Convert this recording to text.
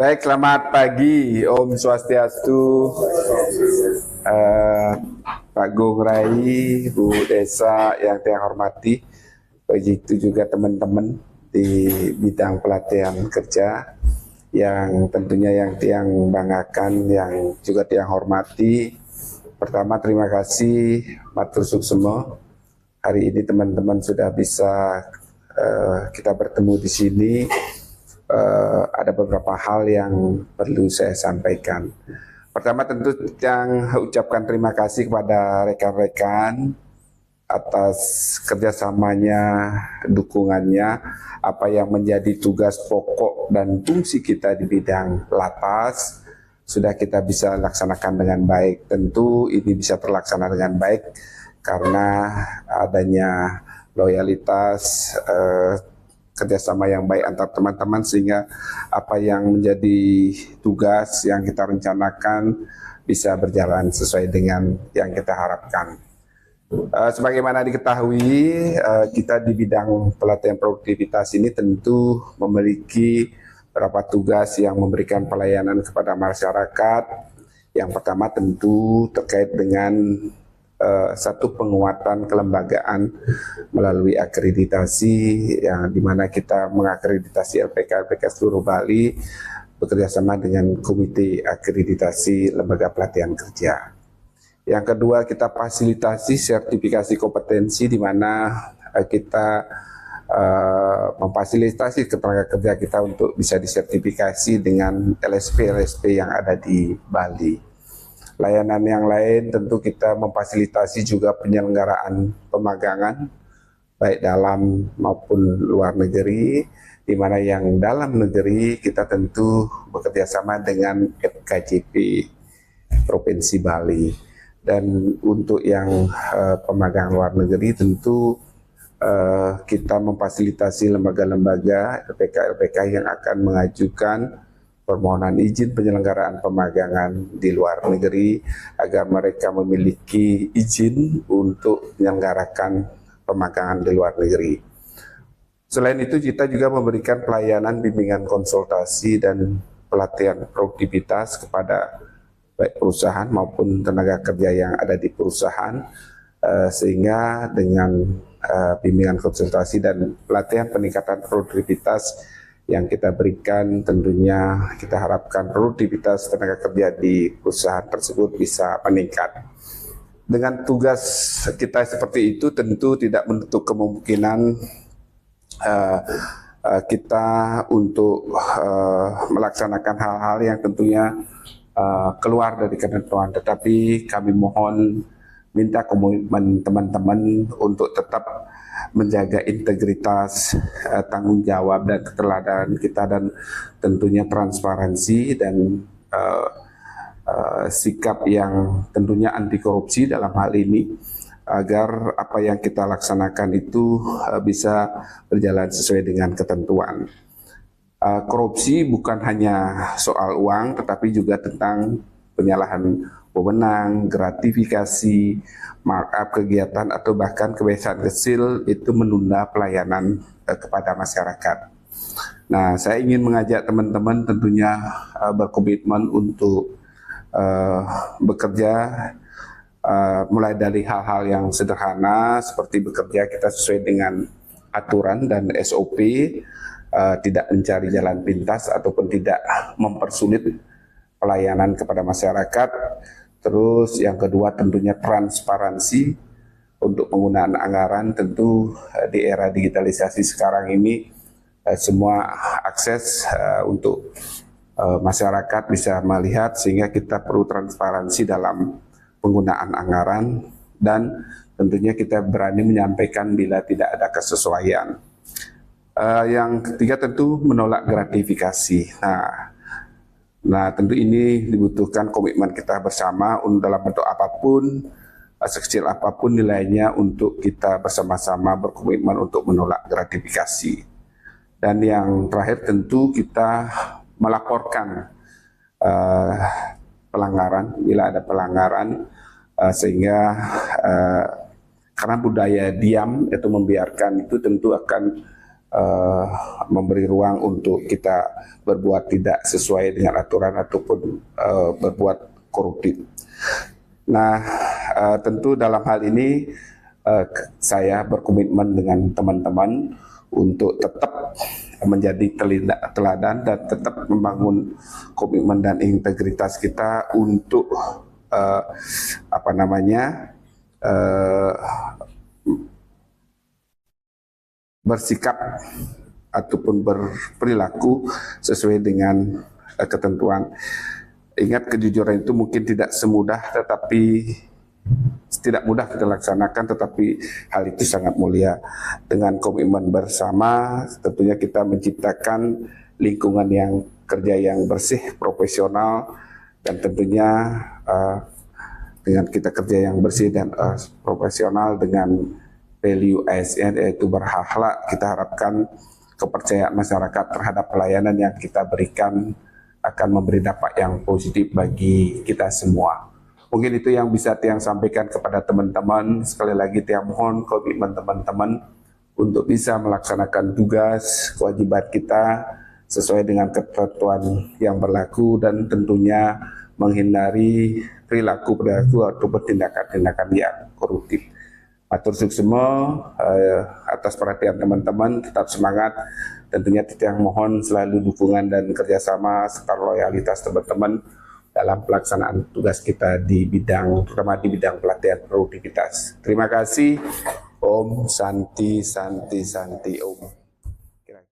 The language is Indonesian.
Baik, selamat pagi, Om Swastiastu, eh, Pak Gong Rai, Bu Desa yang saya hormati, begitu juga teman-teman di bidang pelatihan kerja yang tentunya yang tiang banggakan, yang juga tiang hormati. Pertama, terima kasih matur suksema. Hari ini teman-teman sudah bisa kita bertemu di sini. Ada beberapa hal yang perlu saya sampaikan. Pertama tentu yang ucapkan terima kasih kepada rekan-rekan atas kerjasamanya, dukungannya, apa yang menjadi tugas pokok dan fungsi kita di bidang lapas sudah kita bisa laksanakan dengan baik. Tentu ini bisa terlaksana dengan baik karena adanya loyalitas, kerjasama yang baik antar teman-teman, sehingga apa yang menjadi tugas yang kita rencanakan bisa berjalan sesuai dengan yang kita harapkan. Sebagaimana diketahui, kita di bidang pelatihan produktivitas ini tentu memiliki beberapa tugas yang memberikan pelayanan kepada masyarakat. Yang pertama tentu terkait dengan satu penguatan kelembagaan melalui akreditasi, yang dimana kita mengakreditasi LPK seluruh Bali bekerjasama dengan Komite Akreditasi Lembaga Pelatihan Kerja. Yang kedua, kita fasilitasi sertifikasi kompetensi, di mana kita memfasilitasi tenaga kerja kita untuk bisa disertifikasi dengan LSP yang ada di Bali. Layanan yang lain tentu kita memfasilitasi juga penyelenggaraan pemagangan baik dalam maupun luar negeri, di mana yang dalam negeri kita tentu bekerjasama dengan FKJP Provinsi Bali, dan untuk yang pemagang luar negeri tentu kita memfasilitasi lembaga-lembaga LPK yang akan mengajukan permohonan izin penyelenggaraan pemagangan di luar negeri agar mereka memiliki izin untuk menyelenggarakan pemagangan di luar negeri. Selain itu, kita juga memberikan pelayanan bimbingan konsultasi dan pelatihan produktivitas kepada baik perusahaan maupun tenaga kerja yang ada di perusahaan, sehingga dengan bimbingan konsultasi dan pelatihan peningkatan produktivitas yang kita berikan, tentunya kita harapkan produktivitas tenaga kerja di perusahaan tersebut bisa meningkat. Dengan tugas kita seperti itu, tentu tidak menutup kemungkinan kita untuk melaksanakan hal-hal yang tentunya keluar dari ketentuan. Tetapi kami mohon minta komitmen teman-teman untuk tetap menjaga integritas, tanggung jawab dan keteladanan kita, dan tentunya transparansi dan sikap yang tentunya anti korupsi dalam hal ini, agar apa yang kita laksanakan itu bisa berjalan sesuai dengan ketentuan. Korupsi bukan hanya soal uang, tetapi juga tentang penyalahan wewenang, gratifikasi, markup kegiatan, atau bahkan kebiasaan kecil itu menunda pelayanan kepada masyarakat. Nah, saya ingin mengajak teman-teman tentunya berkomitmen untuk bekerja mulai dari hal-hal yang sederhana seperti bekerja kita sesuai dengan aturan dan SOP, tidak mencari jalan pintas ataupun tidak mempersulit pelayanan kepada masyarakat. Terus yang kedua tentunya transparansi untuk penggunaan anggaran. Tentu di era digitalisasi sekarang ini semua akses untuk masyarakat bisa melihat, sehingga kita perlu transparansi dalam penggunaan anggaran, dan tentunya kita berani menyampaikan bila tidak ada kesesuaian. Yang ketiga tentu menolak gratifikasi. Nah, tentu ini dibutuhkan komitmen kita bersama dalam bentuk apapun, sekecil apapun nilainya, untuk kita bersama-sama berkomitmen untuk menolak gratifikasi. Dan yang terakhir tentu kita melaporkan pelanggaran bila ada pelanggaran, sehingga karena budaya diam itu membiarkan itu tentu akan eh, memberi ruang untuk kita berbuat tidak sesuai dengan aturan ataupun berbuat koruptif. Nah, tentu dalam hal ini saya berkomitmen dengan teman-teman untuk tetap menjadi teladan dan tetap membangun komitmen dan integritas kita untuk bersikap ataupun berperilaku sesuai dengan ketentuan. Ingat, kejujuran itu mungkin tidak semudah, tetapi tidak mudah kita laksanakan, tetapi hal itu sangat mulia. Dengan komitmen bersama, tentunya kita menciptakan lingkungan yang kerja yang bersih, profesional, dan tentunya dengan kita kerja yang bersih dan profesional dengan value ASN yaitu berakhlak, kita harapkan kepercayaan masyarakat terhadap pelayanan yang kita berikan akan memberi dampak yang positif bagi kita semua. Mungkin itu yang bisa Tiang sampaikan kepada teman-teman. Sekali lagi Tiang mohon komitmen teman-teman untuk bisa melaksanakan tugas kewajiban kita sesuai dengan ketentuan yang berlaku dan tentunya menghindari perilaku ataupun tindakan-tindakan yang koruptif. Matur suksema atas perhatian teman-teman, tetap semangat. Tentunya Tiang mohon selalu dukungan dan kerjasama serta loyalitas teman-teman dalam pelaksanaan tugas kita di bidang, terutama di bidang pelatihan produktivitas. Terima kasih. Om Santi Santi Santi Om.